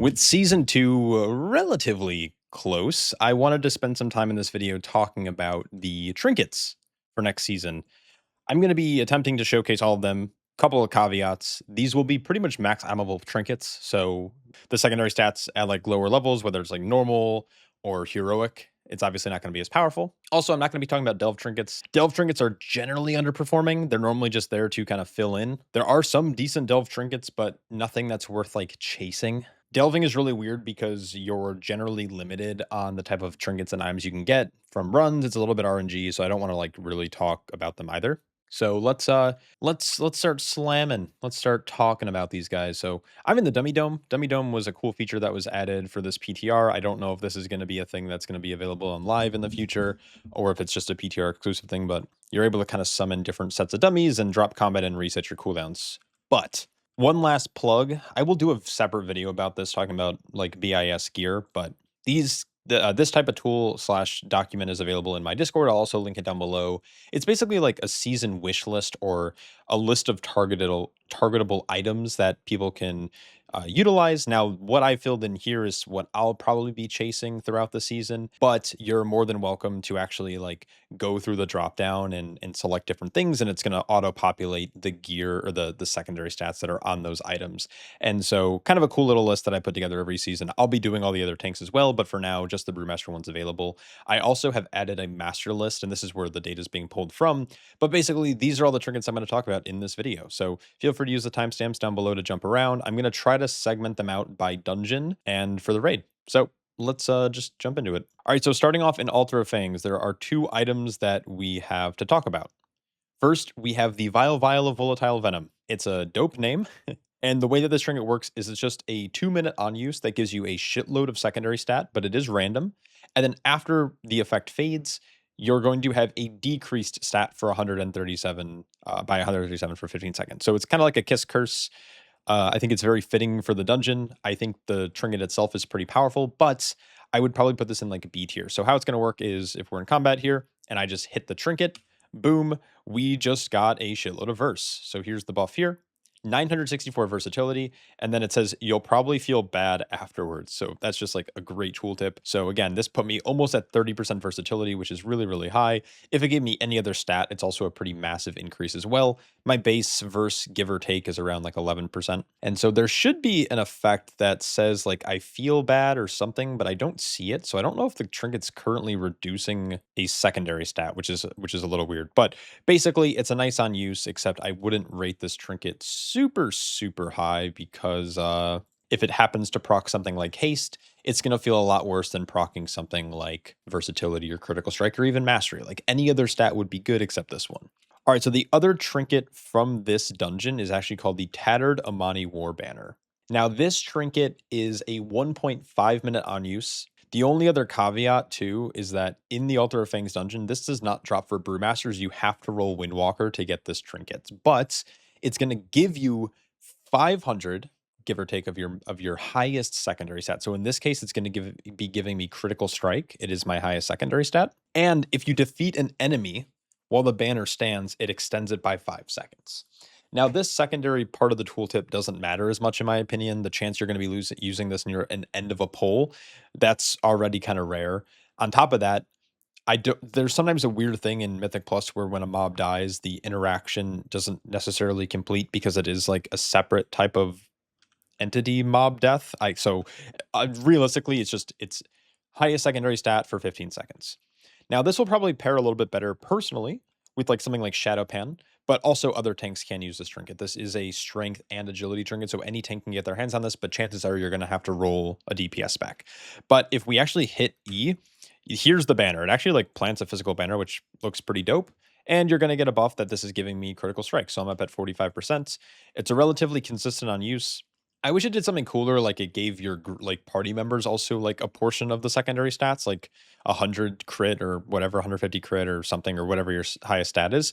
With season 2 relatively close, I wanted to spend some time in this video talking about the trinkets for next season. I'm going to be attempting to showcase all of them. Couple of caveats. These will be pretty much max ammable trinkets. So the secondary stats at like lower levels, whether it's like normal or heroic, it's obviously not going to be as powerful. Also, I'm not going to be talking about delve trinkets. Delve trinkets are generally underperforming. They're normally just there to kind of fill in. There are some decent delve trinkets, but nothing that's worth like chasing. Delving is really weird because you're generally limited on the type of trinkets and items you can get from runs. It's a little bit RNG, so I don't want to like really talk about them either. So let's start slamming. Let's start talking about these guys. So I'm in the Dummy Dome. Dummy Dome was a cool feature that was added for this PTR. I don't know if this is going to be a thing that's going to be available on live in the future, or if it's just a PTR exclusive thing, but you're able to kind of summon different sets of dummies and drop combat and reset your cooldowns. But one last plug, I will do a separate video about this, talking about like BIS gear, but this type of tool slash document is available in my Discord. I'll also link it down below. It's basically like a season wish list, or a list of targetable items that people can utilize. Now, what I filled in here is what I'll probably be chasing throughout the season, but you're more than welcome to actually like go through the drop down and select different things, and it's going to auto populate the gear or the secondary stats that are on those items. And so kind of a cool little list that I put together every season. I'll be doing all the other tanks as well, but for now, just the Brewmaster one's available. I also have added a master list, and this is where the data is being pulled from. But basically, these are all the trinkets I'm going to talk about in this video. So feel free to use the timestamps down below to jump around. I'm going to try to segment them out by dungeon and for the raid. So let's just jump into it. All right, so starting off in Altar of Fangs, there are two items that we have to talk about. First, we have the Vial of Volatile Venom. It's a dope name. And the way that this trinket works is it's just a 2-minute on use that gives you a shitload of secondary stat, but it is random. And then after the effect fades, you're going to have a decreased stat for 137 by 137 for 15 seconds. So it's kind of like a kiss curse. I think it's very fitting for the dungeon. I think the trinket itself is pretty powerful, but I would probably put this in like a B tier. So how it's going to work is if we're in combat here and I just hit the trinket, boom, we just got a shitload of verse. So here's the buff here. 964 versatility, and then it says you'll probably feel bad afterwards. So that's just like a great tooltip. So again, this put me almost at 30% versatility, which is really, really high. If it gave me any other stat, it's also a pretty massive increase as well. My base verse, give or take, is around like 11%. And so there should be an effect that says like I feel bad or something, but I don't see it. So I don't know if the trinket's currently reducing a secondary stat, which is a little weird. But basically, it's a nice on use, except I wouldn't rate this trinket super high, because if it happens to proc something like haste, it's going to feel a lot worse than procking something like versatility or critical strike or even mastery. Like any other stat would be good except this one. All right, so the other trinket from this dungeon is actually called the Tattered Amani War Banner. Now, this trinket is a 1.5 minute on use. The only other caveat, too, is that in the Altar of Fangs dungeon, this does not drop for Brewmasters. You have to roll Windwalker to get this trinket, but it's going to give you 500, give or take, of your highest secondary stat. So in this case, it's going to be giving me critical strike. It is my highest secondary stat. And if you defeat an enemy while the banner stands, it extends it by 5 seconds. Now, this secondary part of the tooltip doesn't matter as much, in my opinion. The chance you're going to be using this near an end of a poll, that's already kind of rare. On top of that, there's sometimes a weird thing in Mythic Plus where when a mob dies, the interaction doesn't necessarily complete because it is like a separate type of entity mob death. Realistically, it's highest secondary stat for 15 seconds. Now, this will probably pair a little bit better personally with like something like Shadow Pan, but also other tanks can use this trinket. This is a strength and agility trinket, so any tank can get their hands on this, but chances are you're going to have to roll a DPS spec. But if we actually hit E, here's the banner. It actually like plants a physical banner, which looks pretty dope. And you're going to get a buff that this is giving me critical strike. So I'm up at 45%. It's a relatively consistent on use. I wish it did something cooler, like it gave your like party members also like a portion of the secondary stats, like 100 crit or whatever, 150 crit or something, or whatever your highest stat is.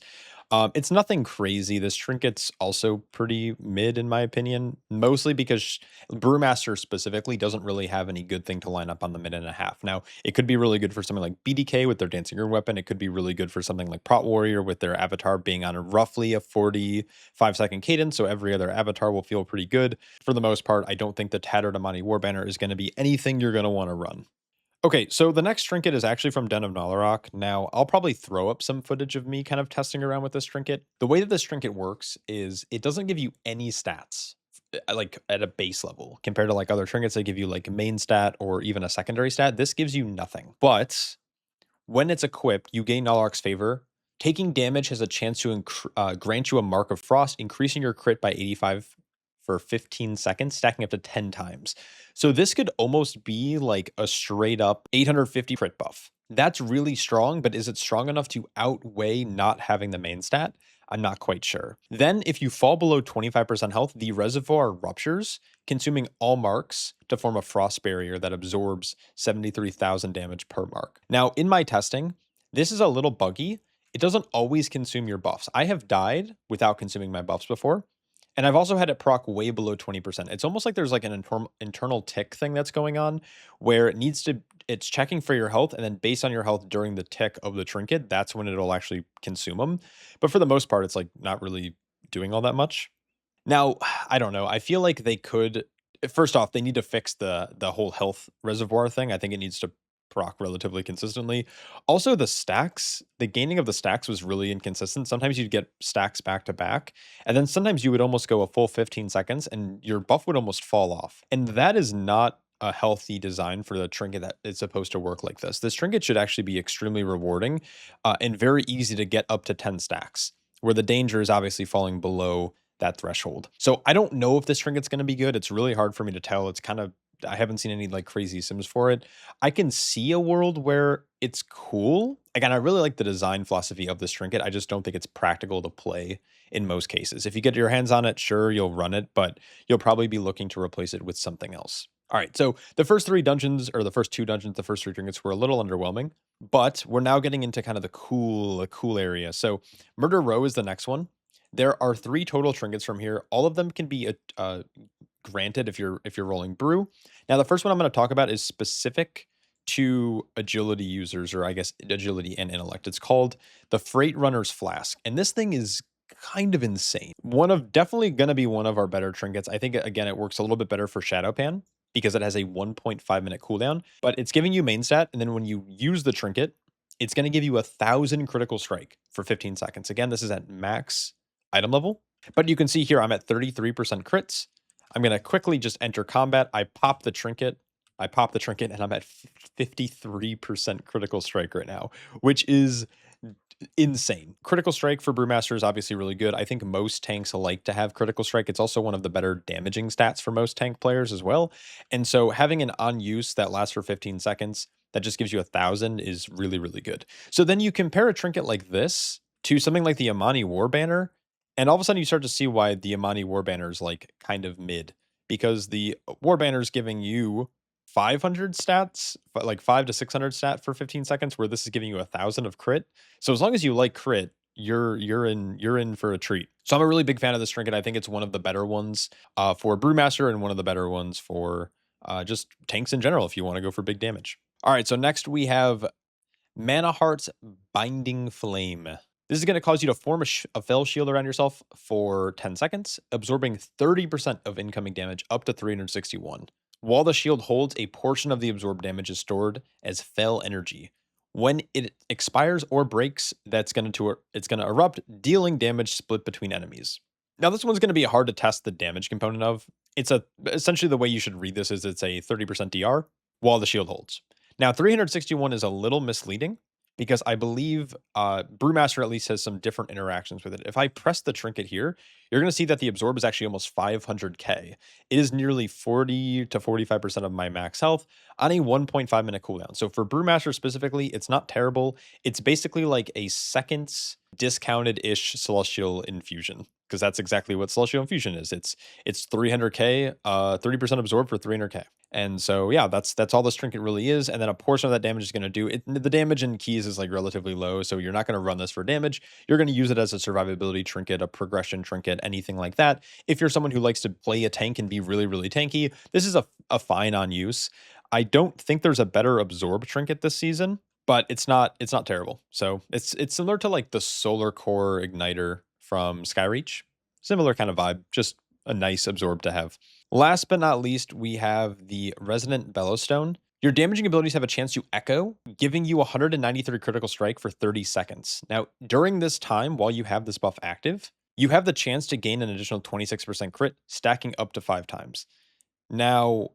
It's nothing crazy. This trinket's also pretty mid in my opinion, mostly because Brewmaster specifically doesn't really have any good thing to line up on the minute and a half. Now, it could be really good for something like BDK with their Dancing Rune weapon. It could be really good for something like Prot Warrior with their avatar being on roughly a 45-second cadence, so every other avatar will feel pretty good. For the most part, I don't think the Tattered Amani Warbanner is going to be anything you're going to want to run. Okay, so the next trinket is actually from Den of Nalorakk. Now, I'll probably throw up some footage of me kind of testing around with this trinket. The way that this trinket works is it doesn't give you any stats like at a base level compared to like other trinkets that give you like a main stat or even a secondary stat. This gives you nothing. But when it's equipped, you gain Nalorakk's favor. Taking damage has a chance to grant you a Mark of Frost, increasing your crit by 85 for 15 seconds, stacking up to 10 times. So this could almost be like a straight up 850 crit buff. That's really strong, but is it strong enough to outweigh not having the main stat? I'm not quite sure. Then, if you fall below 25% health, the reservoir ruptures, consuming all marks to form a frost barrier that absorbs 73,000 damage per mark. Now, in my testing, this is a little buggy. It doesn't always consume your buffs. I have died without consuming my buffs before, and I've also had it proc way below 20%. It's almost like there's like an internal tick thing that's going on where it's checking for your health, and then based on your health during the tick of the trinket, that's when it'll actually consume them. But for the most part, it's like not really doing all that much. Now, I don't know. I feel like they could first off, they need to fix the whole health reservoir thing. I think it needs to proc relatively consistently. Also, the stacks, the gaining of the stacks was really inconsistent. Sometimes you'd get stacks back to back, and then sometimes you would almost go a full 15 seconds and your buff would almost fall off. And that is not a healthy design for the trinket that is supposed to work like this. This trinket should actually be extremely rewarding and very easy to get up to 10 stacks, where the danger is obviously falling below that threshold. So I don't know if this trinket's going to be good. It's really hard for me to tell. It's kind of, I haven't seen any like crazy sims for it. I can see a world where it's cool. Again, I really like the design philosophy of this trinket. I just don't think it's practical to play in most cases. If you get your hands on it, sure, you'll run it, but you'll probably be looking to replace it with something else. All right, so the first three dungeons, or the first two dungeons, the first three trinkets were a little underwhelming, but we're now getting into kind of the cool area. So Murder Row is the next one. There are 3 total trinkets from here. All of them can be granted if you're rolling brew. Now, the first one I'm going to talk about is specific to agility users, or I guess agility and intellect. It's called the Freight Runner's Flask, and this thing is kind of insane. Definitely going to be one of our better trinkets. I think again it works a little bit better for Shadowpan because it has a 1.5 minute cooldown, but it's giving you main stat, and then when you use the trinket, it's going to give you 1,000 critical strike for 15 seconds. Again, this is at max item level, but you can see here I'm at 33% crits. I'm going to quickly just enter combat. I pop the trinket, and I'm at 53% critical strike right now, which is insane. Critical strike for Brewmaster is obviously really good. I think most tanks like to have critical strike. It's also one of the better damaging stats for most tank players as well. And so having an on use that lasts for 15 seconds that just gives you 1,000 is really, really good. So then you compare a trinket like this to something like the Amani Warbanner, and all of a sudden you start to see why the Amani Warbanner is like kind of mid, because the Warbanner is giving you 500 stats, like 5 to 600 stat for 15 seconds, where this is giving you 1,000 of crit. So as long as you like crit, you're in for a treat. So I'm a really big fan of this trinket. I think it's one of the better ones for Brewmaster, and one of the better ones for just tanks in general if you want to go for big damage. All right, so next we have Mana Heart's Binding Flame. This is going to cause you to form a Fel Shield around yourself for 10 seconds, absorbing 30% of incoming damage up to 361. While the shield holds, a portion of the absorbed damage is stored as Fel energy. When it expires or breaks, it's going to erupt, dealing damage split between enemies. Now, this one's going to be hard to test the damage component of. Essentially the way you should read this is it's a 30% DR while the shield holds. Now, 361 is a little misleading, because I believe Brewmaster at least has some different interactions with it. If I press the trinket here, you're going to see that the absorb is actually almost 500k. It is nearly 40 to 45% of my max health on a 1.5 minute cooldown. So for Brewmaster specifically, it's not terrible. It's basically like a second's discounted-ish Celestial Infusion. because that's exactly what Celestial Infusion is. It's 300k, 30% absorb for 300k. And so yeah, that's all this trinket really is. And then a portion of that damage is going to do it. The damage in keys is like relatively low, so you're not going to run this for damage. You're going to use it as a survivability trinket, a progression trinket, anything like that. If you're someone who likes to play a tank and be really, really tanky, this is a fine on use. I don't think there's a better absorb trinket this season, but it's not terrible. So it's similar to like the Solar Core Igniter from Skyreach. Similar kind of vibe, just a nice absorb to have. Last but not least, we have the Resonant Bellowstone. Your damaging abilities have a chance to echo, giving you 193 critical strike for 30 seconds. Now, during this time, while you have this buff active, you have the chance to gain an additional 26% crit, stacking up to 5 times. Now,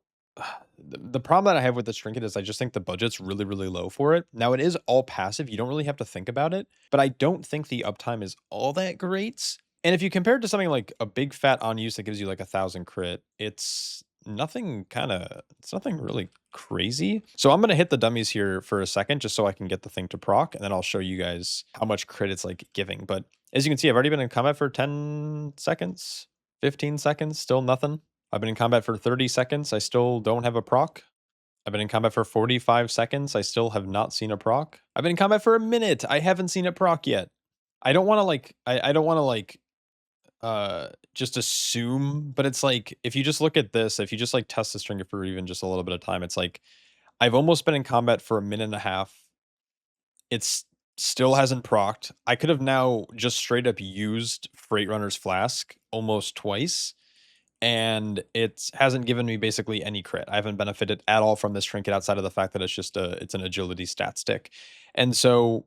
the problem that I have with this trinket is I just think the budget's really, really low for it. Now, it is all passive. You don't really have to think about it, but I don't think the uptime is all that great. And if you compare it to something like a big fat on use that gives you like 1,000 crit, it's nothing really crazy. So I'm going to hit the dummies here for a second just so I can get the thing to proc, and then I'll show you guys how much crit it's like giving. But as you can see, I've already been in combat for 10 seconds, 15 seconds, still nothing. I've been in combat for 30 seconds. I still don't have a proc. I've been in combat for 45 seconds. I still have not seen a proc. I've been in combat for a minute. I haven't seen a proc yet. I don't want to like, I don't want to like, just assume, but it's like, if you just look at this, if you just like test the stringer for even just a little bit of time, it's like, I've almost been in combat for a minute and a half. It's still hasn't procced. I could have now just straight up used Freight Runner's Flask almost twice, and it hasn't given me basically any crit. I haven't benefited at all from this trinket outside of the fact that it's an agility stat stick. And so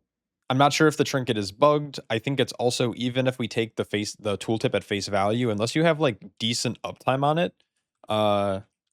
I'm not sure if the trinket is bugged. I think it's also, even if we take the tooltip at face value, unless you have like decent uptime on it,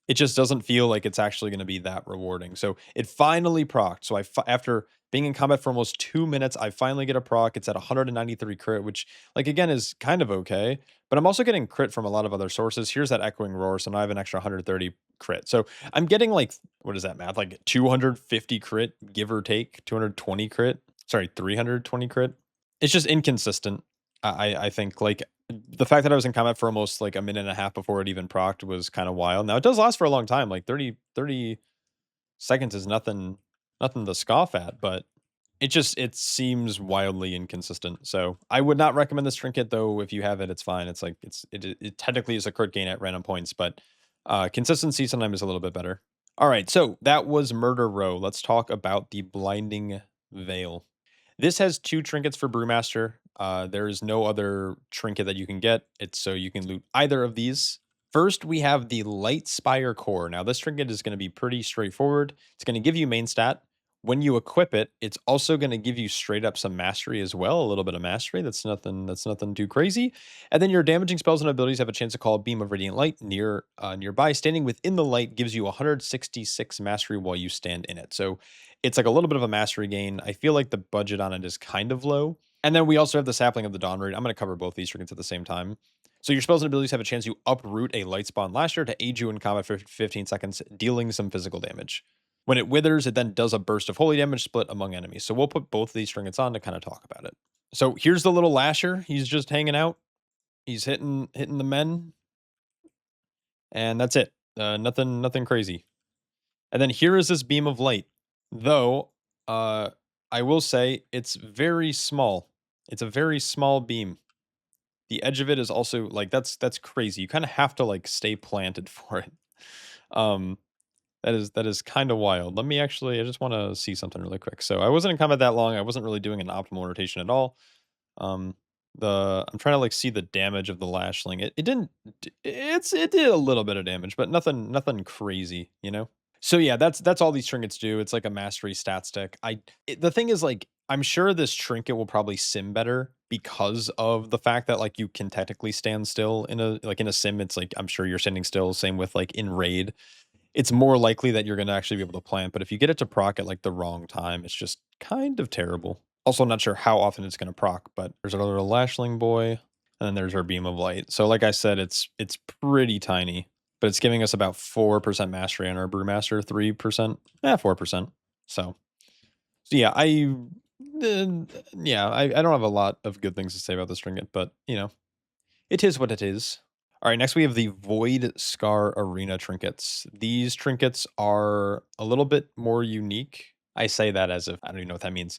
it just doesn't feel like it's actually going to be that rewarding. So it finally procced. So after being in combat for almost 2 minutes, I finally get a proc. It's at 193 crit, which like again is kind of okay. But I'm also getting crit from a lot of other sources. Here's that Echoing Roar, so now I have an extra 130 crit. So I'm getting like, what is that math? Like 250 crit, give or take, 220 crit. Sorry, 320 crit. It's just inconsistent. I think like the fact that I was in combat for almost like a minute and a half before it even procced was kind of wild. Now it does last for a long time. Like 30 seconds is nothing to scoff at, but it seems wildly inconsistent. So I would not recommend this trinket, though. If you have it, it's fine. It's like it technically is a crit gain at random points, but consistency sometimes is a little bit better. All right, so that was Murder Row. Let's talk about the Blinding Vale. This has 2 trinkets for Brewmaster. There is no other trinket that you can get. It's so you can loot either of these. First, we have the Light Spire Core. Now, this trinket is going to be pretty straightforward. It's going to give you main stat. When you equip it, it's also going to give you straight up some mastery as well, a little bit of mastery. That's nothing too crazy. And then your damaging spells and abilities have a chance to call a beam of radiant light nearby. Standing within the light gives you 166 mastery while you stand in it. So it's like a little bit of a mastery gain. I feel like the budget on it is kind of low. And then we also have the Sapling of the Dawn Raid. I'm going to cover both these trinkets at the same time. So your spells and abilities have a chance to uproot a light spawn lasher to aid you in combat for 15 seconds, dealing some physical damage. When it withers, it then does a burst of holy damage split among enemies. So we'll put both of these trinkets on to kind of talk about it. So here's the little lasher. He's just hanging out. He's hitting the men. And that's it. Nothing crazy. And then here is this beam of light. Though, I will say it's very small. It's a very small beam. The edge of it is also like that's crazy. You kind of have to like stay planted for it. That is kind of wild. I just want to see something really quick. So I wasn't in combat that long. I wasn't really doing an optimal rotation at all. I'm trying to like see the damage of the lashling. It did a little bit of damage, but nothing crazy, you know? So yeah, that's all these trinkets do. It's like a mastery stat stick. The thing is, like, I'm sure this trinket will probably sim better because of the fact that like you can technically stand still in a sim. It's like I'm sure you're standing still. Same with like in raid. It's more likely that you're going to actually be able to plant. But if you get it to proc at like the wrong time, it's just kind of terrible. Also, I'm not sure how often it's going to proc, but there's our little lashling boy, and then there's our beam of light. So like I said, it's pretty tiny, but it's giving us about 4% mastery on our Brewmaster, 3%, 4%. So yeah, I don't have a lot of good things to say about this trinket, but you know, It is what it is. All right, next we have the Voidscar Arena Trinkets. These trinkets are a little bit more unique. I say that as if I don't even know what that means.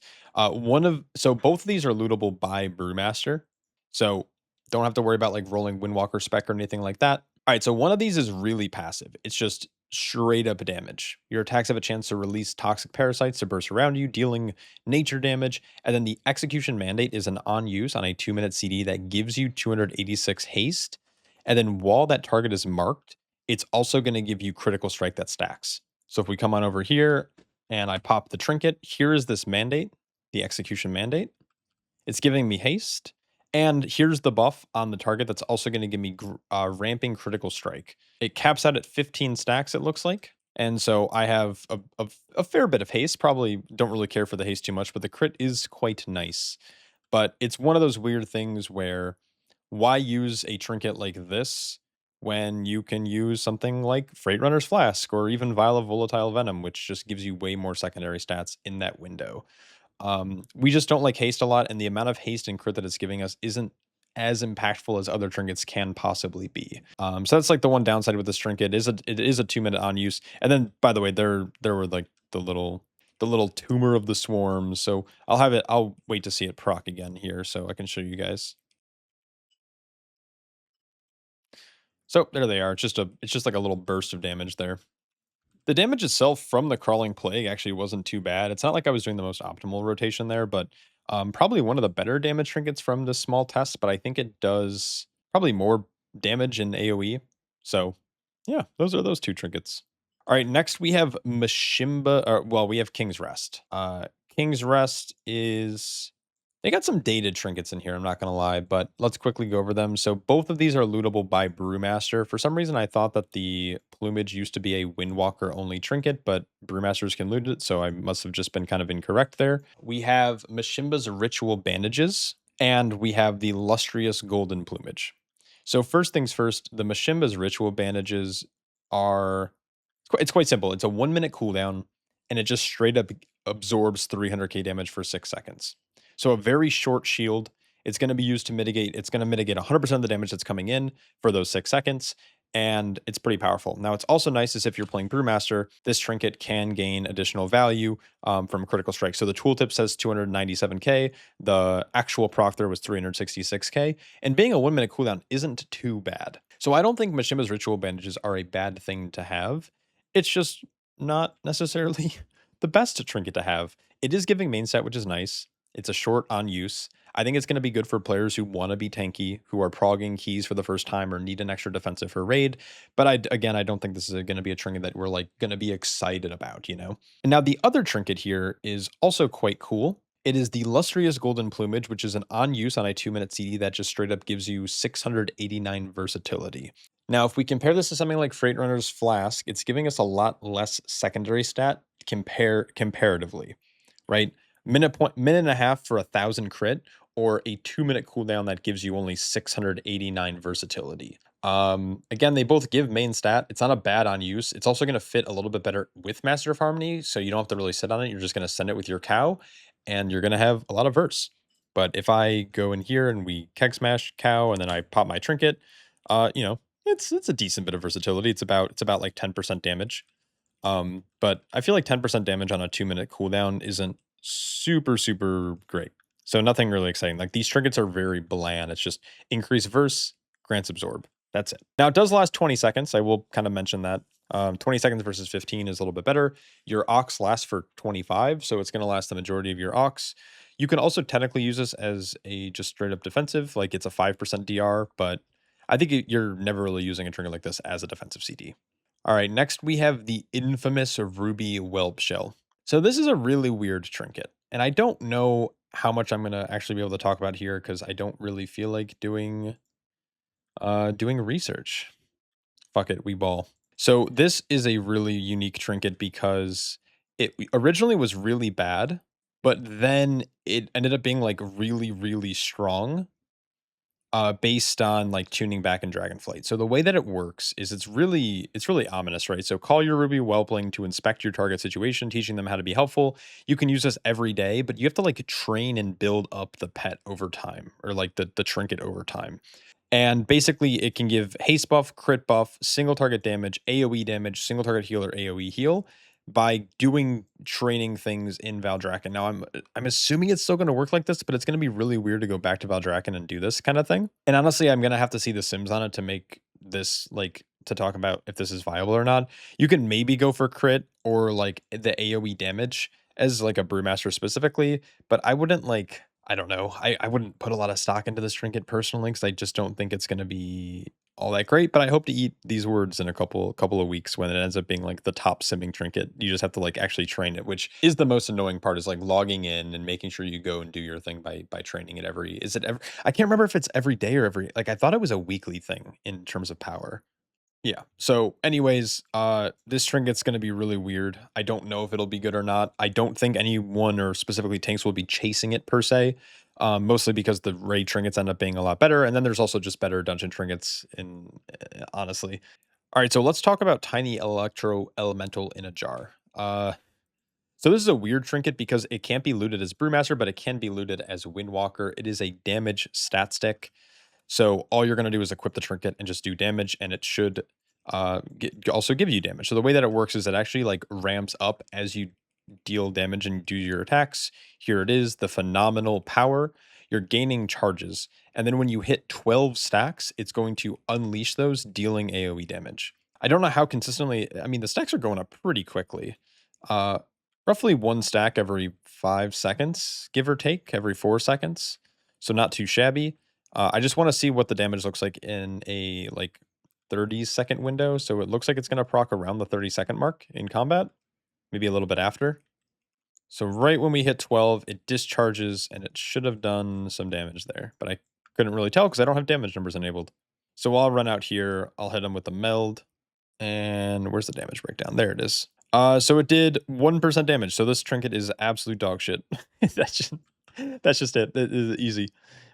So both of these are lootable by Brewmaster. So don't have to worry about like rolling Windwalker spec or anything like that. All right, so one of these is really passive. It's just straight up damage. Your attacks have a chance to release toxic parasites to burst around you, dealing nature damage. And then the execution mandate is an on use on a 2-minute CD that gives you 286 haste. And then while that target is marked, it's also going to give you critical strike that stacks. So if we come on over here and I pop the trinket, here is this mandate, the execution mandate. It's giving me haste. And here's the buff on the target that's also going to give me ramping critical strike. It caps out at 15 stacks, it looks like. And so I have a fair bit of haste. Probably don't really care for the haste too much, but the crit is quite nice. But it's one of those weird things where why use a trinket like this when you can use something like Freight Runner's Flask or even Vial of Volatile Venom, which just gives you way more secondary stats in that window. We just don't like haste a lot, and the amount of haste and crit that it's giving us isn't as impactful as other trinkets can possibly be. So that's like the one downside with this trinket. It is a 2-minute on use. And then by the way, there were like the little tumor of the swarm. So I'll wait to see it proc again here so I can show you guys. So there they are. It's just like a little burst of damage there. The damage itself from the Crawling Plague actually wasn't too bad. It's not like I was doing the most optimal rotation there, but probably one of the better damage trinkets from this small test, but I think it does probably more damage in AoE. So yeah, those are those two trinkets. All right, next we have Mashimba, or well, we have King's Rest. King's Rest is they got some dated trinkets in here, I'm not going to lie, but let's quickly go over them. So both of these are lootable by Brewmaster. For some reason, I thought that the plumage used to be a Windwalker only trinket, but Brewmasters can loot it, so I must have just been kind of incorrect there. We have Mashimba's Ritual Bandages, and we have the Lustrous Golden Plumage. So first things first, the Mashimba's Ritual Bandages are it's quite simple. It's a 1-minute cooldown, and it just straight up absorbs 300k damage for 6 seconds. So a very short shield. It's going to be used to mitigate. It's going to mitigate 100% of the damage that's coming in for those 6 seconds, and it's pretty powerful. Now, it's also nice as if you're playing Brewmaster, this trinket can gain additional value from critical strike. So the tooltip says 297k. The actual proc there was 366k, and being a 1-minute cooldown isn't too bad. So I don't think Mashimba's Ritual Bandages are a bad thing to have. It's just not necessarily the best trinket to have. It is giving main stat, which is nice. It's a short on use. I think it's going to be good for players who want to be tanky, who are progging keys for the first time or need an extra defensive for raid. But I don't think this is going to be a trinket that we're like going to be excited about, you know? And now the other trinket here is also quite cool. It is the Lustrous Golden Plumage, which is an on use on a 2-minute CD that just straight up gives you 689 versatility. Now, if we compare this to something like Freight Runner's Flask, it's giving us a lot less secondary stat comparatively, right? Minute and a half for 1,000 crit, or a 2-minute cooldown that gives you only 689 versatility. Again, they both give main stat. It's not a bad on use. It's also going to fit a little bit better with Master of Harmony, so you don't have to really sit on it. You're just going to send it with your cow, and you're going to have a lot of verse. But if I go in here and we keg smash cow, and then I pop my trinket, you know, it's a decent bit of versatility. It's about like 10% damage. But I feel like 10% damage on a 2-minute cooldown isn't super great. So nothing really exciting. Like these trinkets are very bland. It's just increase verse, grants absorb. That's it. Now it does last 20 seconds. I will kind of mention that. 20 seconds versus 15 is a little bit better. Your ox lasts for 25, so it's going to last the majority of your ox. You can also technically use this as a just straight up defensive, like it's a 5% DR, but I think you're never really using a trinket like this as a defensive CD. All right, next we have the infamous Ruby Whelp Shell. So this is a really weird trinket, and I don't know how much I'm going to actually be able to talk about here because I don't really feel like doing research. Fuck it, we ball. So this is a really unique trinket because it originally was really bad, but then it ended up being like really strong based on like tuning back in Dragonflight. So the way that it works is it's really ominous, right? So call your Ruby Whelpling to inspect your target situation, teaching them how to be helpful. You can use this every day, but you have to like train and build up the pet over time, or like the trinket over time. And basically, it can give haste buff, crit buff, single target damage, AoE damage, single target heal, or AoE heal by doing training things in Valdrakken. Now, I'm assuming it's still going to work like this, but it's going to be really weird to go back to Valdrakken and do this kind of thing. And honestly, I'm going to have to see the sims on it to make this like to talk about if this is viable or not. You can maybe go for crit or like the AoE damage as like a Brewmaster specifically, but I wouldn't like I don't know. I wouldn't put a lot of stock into this trinket personally because I just don't think it's going to be all that great. But I hope to eat these words in a couple of weeks when it ends up being like the top simming trinket. You just have to like actually train it, which is the most annoying part. Is like logging in and making sure you go and do your thing by training it every. Is it ever? I can't remember if it's every day or every. Like I thought it was a weekly thing in terms of power. Yeah. So anyways, this trinket's gonna be really weird. I don't know if it'll be good or not. I don't think anyone or specifically tanks will be chasing it per se. Mostly because the raid trinkets end up being a lot better, and then there's also just better dungeon trinkets in honestly. All right, so let's talk about tiny electro elemental in a jar. So this is a weird trinket because it can't be looted as Brewmaster, but it can be looted as Windwalker. It is a damage stat stick. So all you're going to do is equip the trinket and just do damage, and it should also give you damage. So the way that it works is it actually like ramps up as you deal damage and do your attacks. Here it is, the phenomenal power. You're gaining charges, and then when you hit 12 stacks, it's going to unleash those, dealing AoE damage. I don't know how consistently. I mean, the stacks are going up pretty quickly. Uh, Roughly one stack every 5 seconds, give or take, every 4 seconds. So not too shabby. I just want to see what the damage looks like in a like 30-second window. So it looks like it's going to proc around the 30-second mark in combat, maybe a little bit after. So right when we hit 12, it discharges, and it should have done some damage there, but I couldn't really tell because I don't have damage numbers enabled. So I'll run out here. I'll hit him with the meld. And where's the damage breakdown? There it is. So it did 1% damage. So this trinket is absolute dog shit. that's just that's just it. It is easy.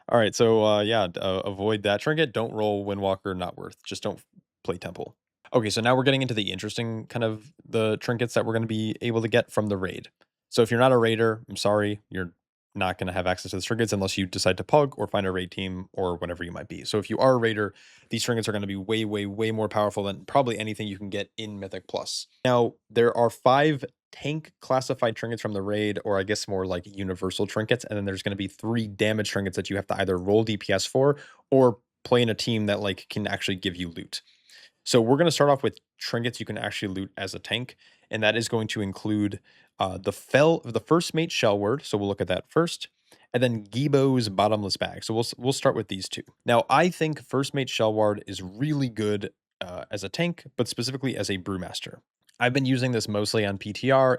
All right, so yeah, avoid that trinket. Don't roll Windwalker, not worth. Just don't play Temple. Okay, so now we're getting into the interesting kind of the trinkets that we're going to be able to get from the raid. So if you're not a raider, I'm sorry, you're not going to have access to the trinkets unless you decide to pug or find a raid team or whatever you might be. So if you are a raider, these trinkets are going to be way, way, way more powerful than probably anything you can get in Mythic Plus. Now, there are 5 tank classified trinkets from the raid, or I guess more like universal trinkets, and then there's going to be 3 damage trinkets that you have to either roll DPS for or play in a team that like can actually give you loot. So we're going to start off with trinkets you can actually loot as a tank, and that is going to include the first mate shell word. So we'll look at that first, and then Gibo's bottomless bag. So we'll start with these two. Now I think first mate shell ward is really good as a tank, but specifically as a brewmaster. I've been using this mostly on PTR.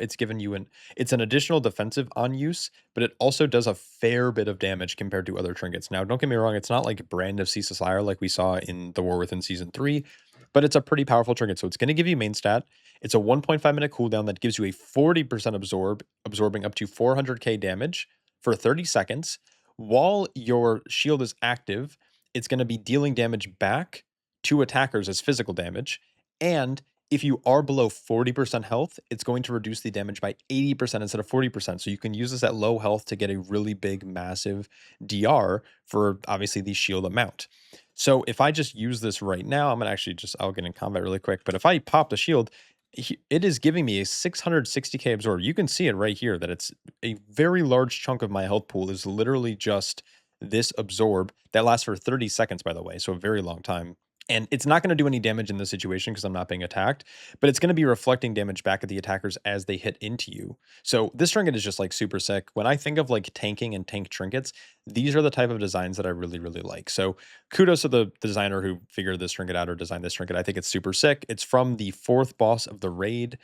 It's an additional defensive on use, but it also does a fair bit of damage compared to other trinkets. Now, don't get me wrong, it's not like Brand of Ceaseless Ire like we saw in the War Within Season 3, but it's a pretty powerful trinket. So it's going to give you main stat. It's a 1.5-minute cooldown that gives you a 40% absorbing up to 400k damage for 30 seconds. While your shield is active, it's going to be dealing damage back to attackers as physical damage. And if you are below 40% health, it's going to reduce the damage by 80% instead of 40%. So you can use this at low health to get a really big, massive DR for obviously the shield amount. So if I just use this right now, I'm gonna actually I'll get in combat really quick. But if I pop the shield, it is giving me a 660k absorb. You can see it right here that it's a very large chunk of my health pool is literally just this absorb that lasts for 30 seconds, by the way. So a very long time. And it's not going to do any damage in this situation because I'm not being attacked, but it's going to be reflecting damage back at the attackers as they hit into you. So this trinket is just like super sick. When I think of like tanking and tank trinkets, these are the type of designs that I really, really like. So kudos to the designer who figured this trinket out or designed this trinket. I think it's super sick. It's from the 4th boss of the raid,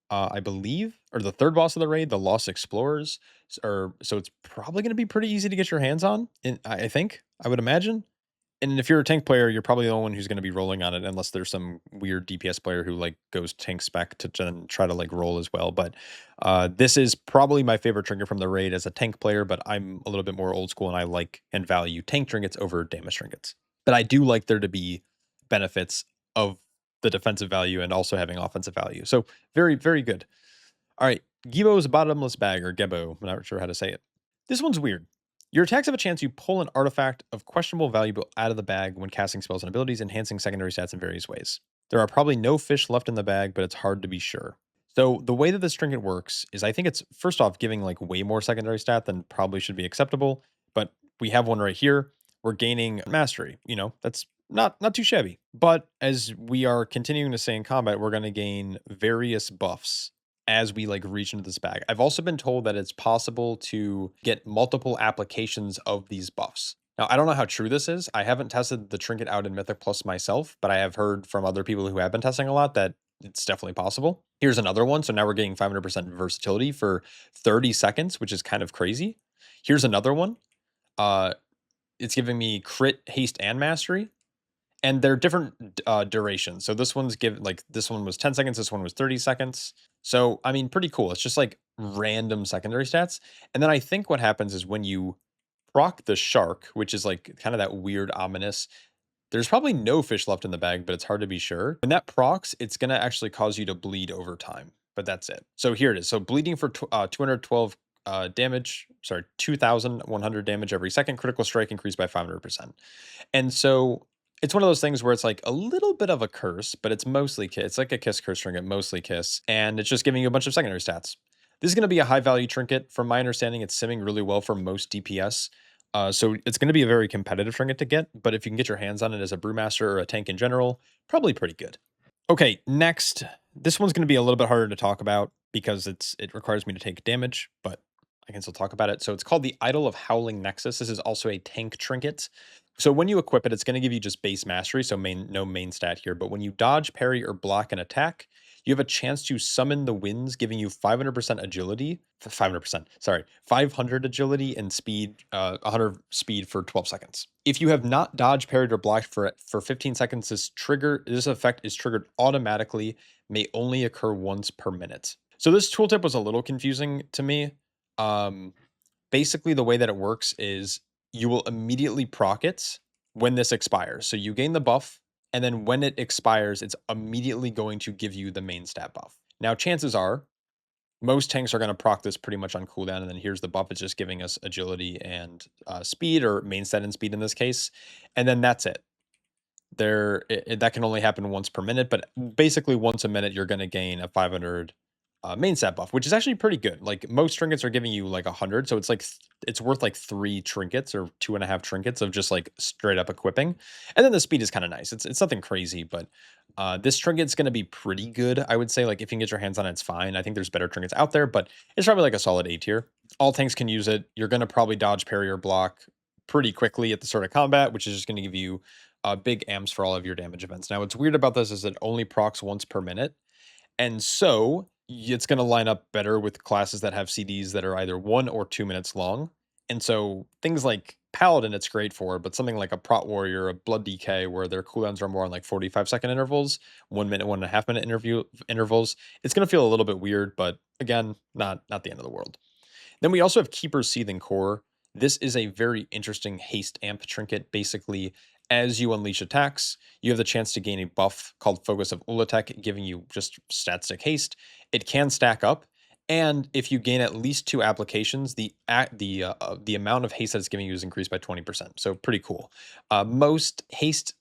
I believe, or the 3rd boss of the raid, the Lost Explorers. So it's probably going to be pretty easy to get your hands on, I think, I would imagine. And if you're a tank player, you're probably the only one who's going to be rolling on it, unless there's some weird DPS player who like goes tank spec to then try to like roll as well. But this is probably my favorite trinket from the raid as a tank player, but I'm a little bit more old school and I like and value tank trinkets over damage trinkets. But I do like there to be benefits of the defensive value and also having offensive value. So very, very good. All right, Gebo's bottomless bag, or Gebo, I'm not sure how to say it. This one's weird. Your attacks have a chance you pull an artifact of questionable value out of the bag when casting spells and abilities, enhancing secondary stats in various ways. There are probably no fish left in the bag, but it's hard to be sure. So the way that this trinket works is I think it's first off giving like way more secondary stat than probably should be acceptable, but we have one right here. We're gaining mastery. That's not too shabby. But as we are continuing to stay in combat, we're going to gain various buffs as we like reach into this bag. I've also been told that it's possible to get multiple applications of these buffs. Now, I don't know how true this is. I haven't tested the trinket out in Mythic Plus myself, but I have heard from other people who have been testing a lot that it's definitely possible. Here's another one. So now we're getting 500% versatility for 30 seconds, which is kind of crazy. Here's another one. It's giving me crit, haste, and mastery. And they're different durations. So this one's this one was 10 seconds, this one was 30 seconds. So, I mean, pretty cool. It's just like random secondary stats. And then I think what happens is when you proc the shark, which is like kind of that weird, ominous, there's probably no fish left in the bag, but it's hard to be sure. When that procs, it's going to actually cause you to bleed over time, but that's it. So here it is. So bleeding for 212 damage, sorry, 2,100 damage every second, critical strike increased by 500%. And so it's one of those things where it's like a little bit of a curse, but it's mostly kiss. It's like a kiss curse trinket, mostly kiss, and it's just giving you a bunch of secondary stats. This is going to be a high value trinket. From my understanding, it's simming really well for most DPS. So it's going to be a very competitive trinket to get, but if you can get your hands on it as a brewmaster or a tank in general, probably pretty good. Okay, next, this one's going to be a little bit harder to talk about because it requires me to take damage, but I can still talk about it. So it's called the Idol of Howling Nexus. This is also a tank trinket. So when you equip it, it's going to give you just base mastery, so no main stat here. But when you dodge, parry, or block an attack, you have a chance to summon the winds, giving you 500% agility. 500%, sorry, 500 agility and speed, 100 speed for 12 seconds. If you have not dodged, parried, or blocked for 15 seconds, this effect is triggered automatically, may only occur once per minute. So this tooltip was a little confusing to me. Basically, the way that it works is you will immediately proc it when this expires. So you gain the buff, and then when it expires, it's immediately going to give you the main stat buff. Now, chances are most tanks are going to proc this pretty much on cooldown, and then here's the buff. It's just giving us agility and speed, or main stat and speed in this case, and then that's it. That can only happen once per minute, but basically once a minute, you're going to gain a 500 main stat buff, which is actually pretty good. Like most trinkets are giving you like 100, so it's like it's worth like 3 trinkets or 2.5 trinkets of just like straight up equipping. And then the speed is kind of nice. It's nothing crazy, but this trinket's going to be pretty good. I would say like if you can get your hands on it, it's fine. I think there's better trinkets out there, but it's probably like a solid A tier. All tanks can use it. You're going to probably dodge, parry, or block pretty quickly at the start of combat, which is just going to give you big amps for all of your damage events. Now, what's weird about this is it only procs once per minute. And so it's going to line up better with classes that have CDs that are either 1 or 2 minutes long. And so things like Paladin, it's great for, but something like a Prot Warrior, a Blood DK, where their cooldowns are more on like 45-second intervals, 1 minute, 1.5 minute intervals, it's going to feel a little bit weird, but again, not the end of the world. Then we also have Keeper's Seething Core. This is a very interesting haste amp trinket. Basically, as you unleash attacks, you have the chance to gain a buff called Focus of Ula'tek, giving you just stat stick haste. It can stack up, and if you gain at least 2 applications, the amount of haste that it's giving you is increased by 20%. So pretty cool. Most haste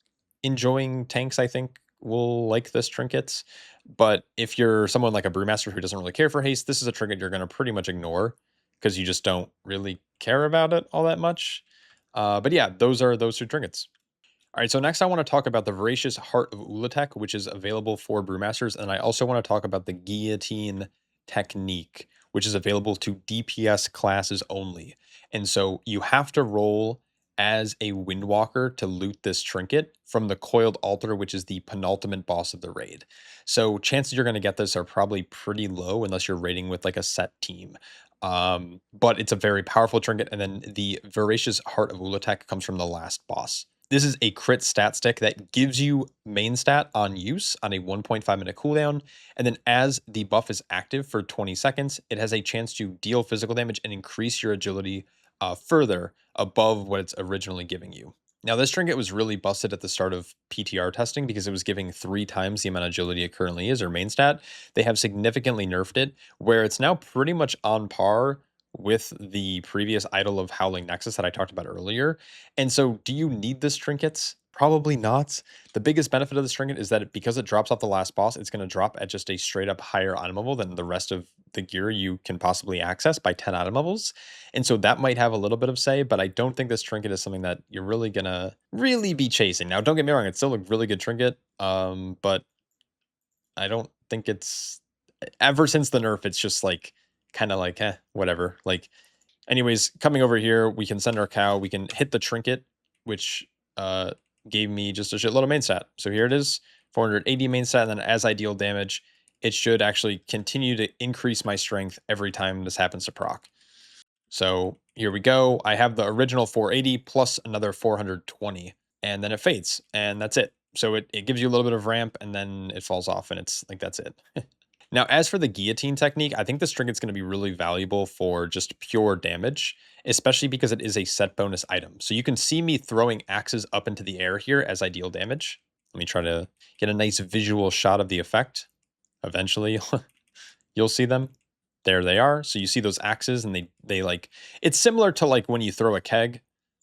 enjoying tanks, I think, will like this trinket. But if you're someone like a Brewmaster who doesn't really care for haste, this is a trinket you're going to pretty much ignore because you just don't really care about it all that much. But yeah, those 2 trinkets. All right, so next I want to talk about the Voracious Heart of Ula'tek, which is available for Brewmasters, and I also want to talk about the Guillotine Technique, which is available to DPS classes only. And so you have to roll as a Windwalker to loot this trinket from the Coiled Altar, which is the penultimate boss of the raid. So chances you're going to get this are probably pretty low unless you're raiding with like a set team. But it's a very powerful trinket, and then the Voracious Heart of Ula'tek comes from the last boss. This is a crit stat stick that gives you main stat on use on a 1.5 minute cooldown. And then as the buff is active for 20 seconds, it has a chance to deal physical damage and increase your agility further above what it's originally giving you. Now, this trinket was really busted at the start of PTR testing because it was giving 3 times the amount of agility it currently is, or main stat. They have significantly nerfed it, where it's now pretty much on par with the previous idol of Howling Nexus that I talked about earlier. And so, do you need this trinkets? Probably not. The biggest benefit of this trinket is that because it drops off the last boss, it's going to drop at just a straight up higher item level than the rest of the gear you can possibly access by 10 item levels. And so that might have a little bit of say, but I don't think this trinket is something that you're really gonna really be chasing. Now, don't get me wrong, it's still a really good trinket, but I don't think it's ever since the nerf, it's just like kind of like, whatever. Like, anyways, coming over here, we can send our cow, we can hit the trinket, which gave me just a shitload of main stat. So here it is, 480 main stat, and then as I deal damage, it should actually continue to increase my strength every time this happens to proc. So here we go. I have the original 480 plus another 420, and then it fades, and that's it. So it gives you a little bit of ramp, and then it falls off, and it's like, that's it. Now, as for the guillotine technique, I think this trinket's going to be really valuable for just pure damage, especially because it is a set bonus item. So you can see me throwing axes up into the air here as I deal damage. Let me try to get a nice visual shot of the effect. Eventually, you'll see them. There they are. So you see those axes, and they like, it's similar to like when you throw a keg.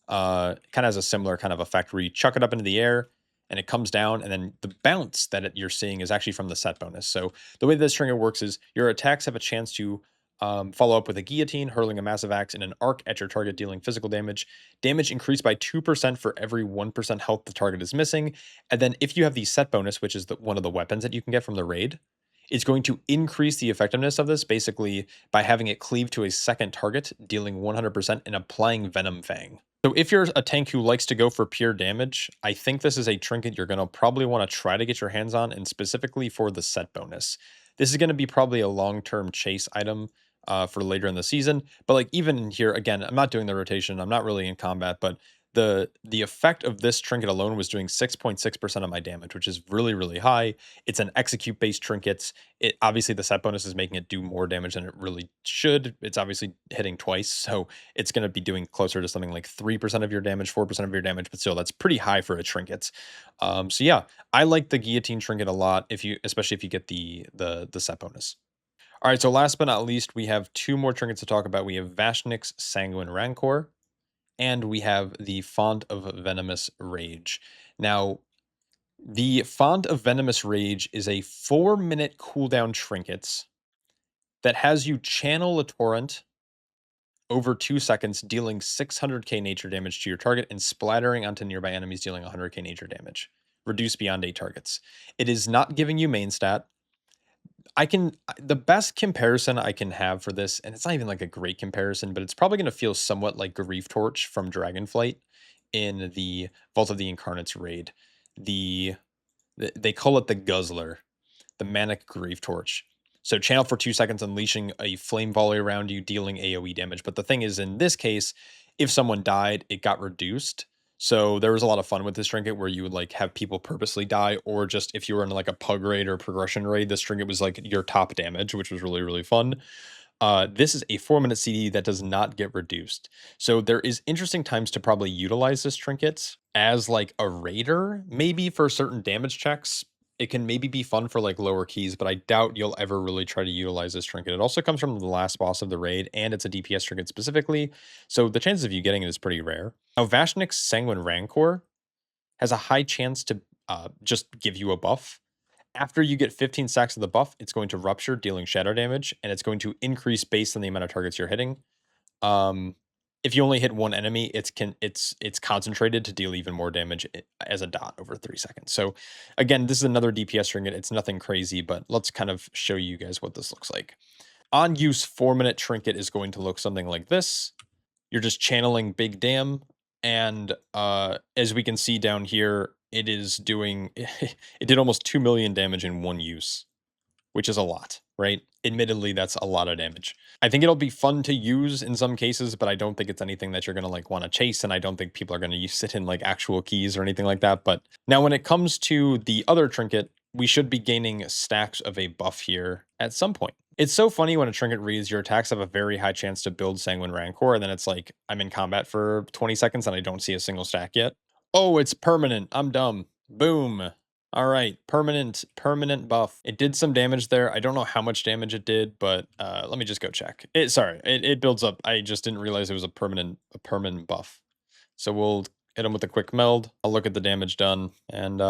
Kind of has a similar kind of effect where you chuck it up into the air and it comes down, and then the bounce that you're seeing is actually from the set bonus. So the way this trinket works is your attacks have a chance to follow up with a guillotine, hurling a massive axe in an arc at your target, dealing physical damage. Damage increased by 2% for every 1% health the target is missing. And then if you have the set bonus, which is one of the weapons that you can get from the raid, it's going to increase the effectiveness of this basically by having it cleave to a second target, dealing 100% and applying Venom Fang. So if you're a tank who likes to go for pure damage, I think this is a trinket you're going to probably want to try to get your hands on, and specifically for the set bonus. This is going to be probably a long-term chase item for later in the season. But like even here, again, I'm not doing the rotation. I'm not really in combat, but the effect of this trinket alone was doing 6.6% of my damage, which is really, really high. It's an execute based trinket. It obviously, the set bonus is making it do more damage than it really should. It's obviously hitting twice, so it's going to be doing closer to something like 3% of your damage, 4% of your damage, but still that's pretty high for a trinket. So yeah, I like the guillotine trinket a lot, especially if you get the set bonus. All right, so last but not least, we have two more trinkets to talk about. We have Vashnik's Sanguine Rancor, and we have the Font of Venomous Rage. Now, the Font of Venomous Rage is a 4-minute cooldown trinket that has you channel a torrent over 2 seconds, dealing 600k nature damage to your target and splattering onto nearby enemies, dealing 100k nature damage. Reduced beyond 8 targets. It is not giving you main stat. The best comparison I can have for this, and it's not even like a great comparison, but it's probably going to feel somewhat like Grief Torch from Dragonflight in the Vault of the Incarnates raid. They call it the Guzzler, the Manic Grief Torch. So channel for 2 seconds, unleashing a flame volley around you, dealing AoE damage. But the thing is, in this case, if someone died, it got reduced. So there was a lot of fun with this trinket where you would like have people purposely die, or just if you were in like a pug raid or progression raid, this trinket was like your top damage, which was really, really fun. This is a 4-minute CD that does not get reduced. So there is interesting times to probably utilize this trinket as like a raider, maybe for certain damage checks. It can maybe be fun for like lower keys, but I doubt you'll ever really try to utilize this trinket. It also comes from the last boss of the raid, and it's a DPS trinket specifically, so the chances of you getting it is pretty rare. Now, Vashnik's Sanguine Rancor has a high chance to just give you a buff. After you get 15 stacks of the buff, it's going to rupture, dealing shadow damage, and it's going to increase based on the amount of targets you're hitting. If you only hit one enemy, it's concentrated to deal even more damage as a dot over 3 seconds. So again, this is another DPS trinket. It's nothing crazy, but let's kind of show you guys what this looks like. On use, 4-minute trinket is going to look something like this. You're just channeling Big Damn, and as we can see down here, it is doing, it did almost 2 million damage in one use, which is a lot, right? Admittedly, that's a lot of damage. I think it'll be fun to use in some cases, but I don't think it's anything that you're going to like want to chase, and I don't think people are going to use it in like actual keys or anything like that. But now when it comes to the other trinket, we should be gaining stacks of a buff here at some point. It's so funny when a trinket reads your attacks have a very high chance to build Sanguine Rancor, and then it's like, I'm in combat for 20 seconds and I don't see a single stack yet. Oh, it's permanent. I'm dumb. Boom. All right, permanent buff. It did some damage there. I don't know how much damage it did, but let me just go check. It builds up. I just didn't realize it was a permanent buff. So we'll hit him with a quick meld. I'll look at the damage done, and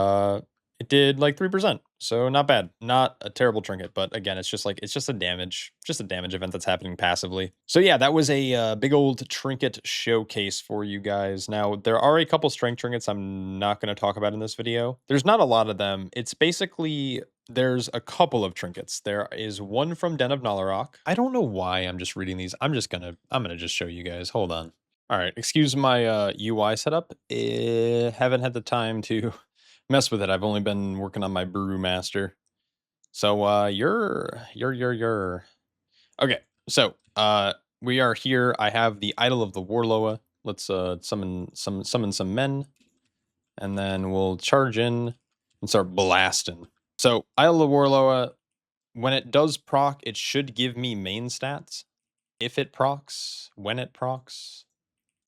it did like 3%. So not bad. Not a terrible trinket, but again, it's just a damage event that's happening passively. So yeah, that was a big old trinket showcase for you guys. Now, there are a couple strength trinkets I'm not going to talk about in this video. There's not a lot of them. It's basically there's a couple of trinkets. There is one from Den of Nalorakk. I don't know why I'm just reading these. I'm gonna just show you guys. Hold on. All right, excuse my UI setup. Haven't had the time to mess with it. I've only been working on my Brewmaster. So you're okay. So we are here. I have the Idol of the Warloa. Let's summon some men, and then we'll charge in and start blasting. So Idol of the Warloa, when it does proc, it should give me main stats. If it procs, when it procs.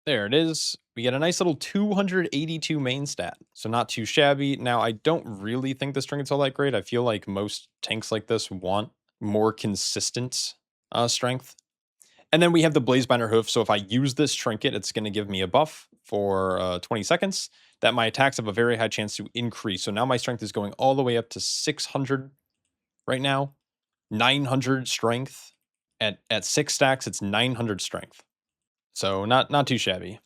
There it is. We get a nice little 282 main stat. So not too shabby. Now, I don't really think this trinket's all that great. I feel like most tanks like this want more consistent strength. And then we have the Blazebinder Hoof. So if I use this trinket, it's going to give me a buff for 20 seconds that my attacks have a very high chance to increase. So now my strength is going all the way up to 600 right now. 900 strength. At 6 stacks, it's 900 strength. So not too shabby.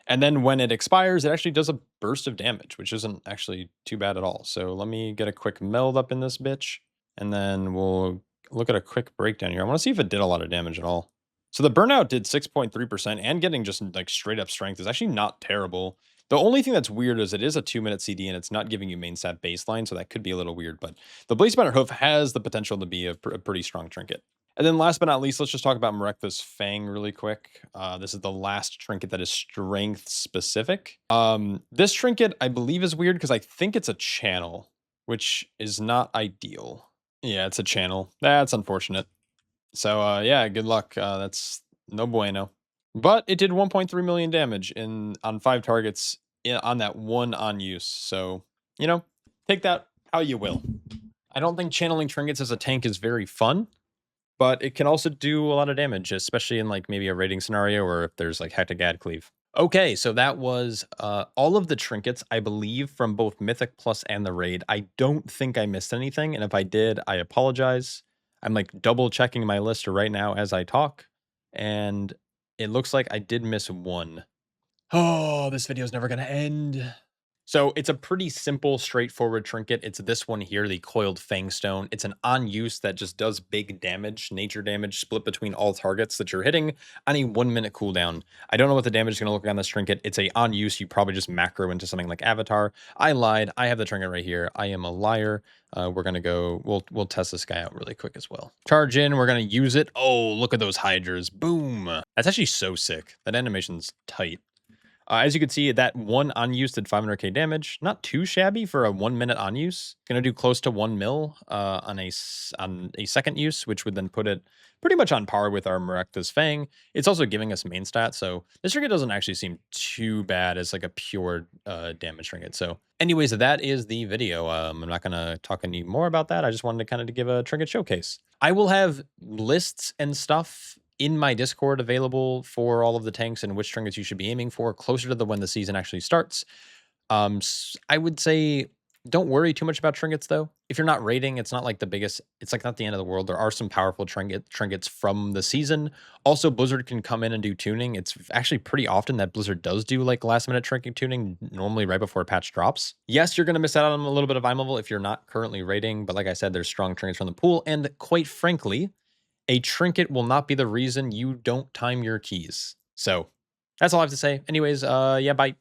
And then when it expires, it actually does a burst of damage, which isn't actually too bad at all. So let me get a quick meld up in this bitch, and then we'll look at a quick breakdown here. I want to see if it did a lot of damage at all. So the burnout did 6.3%, and getting just like straight up strength is actually not terrible. The only thing that's weird is it is a 2-minute CD, and it's not giving you main stat baseline, so that could be a little weird. But the Blazebinder Hoof has the potential to be a pretty strong trinket. And then last but not least, let's just talk about Nalorakk's Fang really quick. This is the last trinket that is strength specific. This trinket, I believe, is weird because I think it's a channel, which is not ideal. Yeah, it's a channel. That's unfortunate. So yeah, good luck. That's no bueno. But it did 1.3 million damage on 5 targets on that one on use. So, you know, take that how you will. I don't think channeling trinkets as a tank is very fun, but it can also do a lot of damage, especially in like maybe a raiding scenario or if there's like hectic ad cleave. Okay, so that was all of the trinkets, I believe, from both Mythic Plus and the raid. I don't think I missed anything, and if I did, I apologize. I'm like double checking my list right now as I talk, and it looks like I did miss one. Oh, this video is never gonna end. So it's a pretty simple, straightforward trinket. It's this one here, the Coiled Fangstone. It's an on-use that just does big damage, nature damage, split between all targets that you're hitting on a 1-minute cooldown. I don't know what the damage is going to look like on this trinket. It's a on-use. You probably just macro into something like Avatar. I lied. I have the trinket right here. I am a liar. We're going to go, we'll test this guy out really quick as well. Charge in. We're going to use it. Oh, look at those Hydras. Boom. That's actually so sick. That animation's tight. As you can see, that one on-use did 500k damage. Not too shabby for a 1-minute on-use. Gonna do close to 1 mil on a second use, which would then put it pretty much on par with our Nalorakk's Fang. It's also giving us main stat, so this trinket doesn't actually seem too bad as like a pure damage trinket. So anyways, that is the video. I'm not gonna talk any more about that. I just wanted to kind of give a trinket showcase. I will have lists and stuff in my Discord available for all of the tanks and which trinkets you should be aiming for closer to when the season actually starts. I would say don't worry too much about trinkets though. If you're not raiding, it's not like the biggest, it's like not the end of the world. There are some powerful trinkets from the season. Also, Blizzard can come in and do tuning. It's actually pretty often that Blizzard does do like last minute trinket tuning, normally right before a patch drops. Yes, you're going to miss out on a little bit of item level if you're not currently raiding, but like I said, there's strong trinkets from the pool, and quite frankly, a trinket will not be the reason you don't time your keys. So that's all I have to say. Anyways, yeah, bye.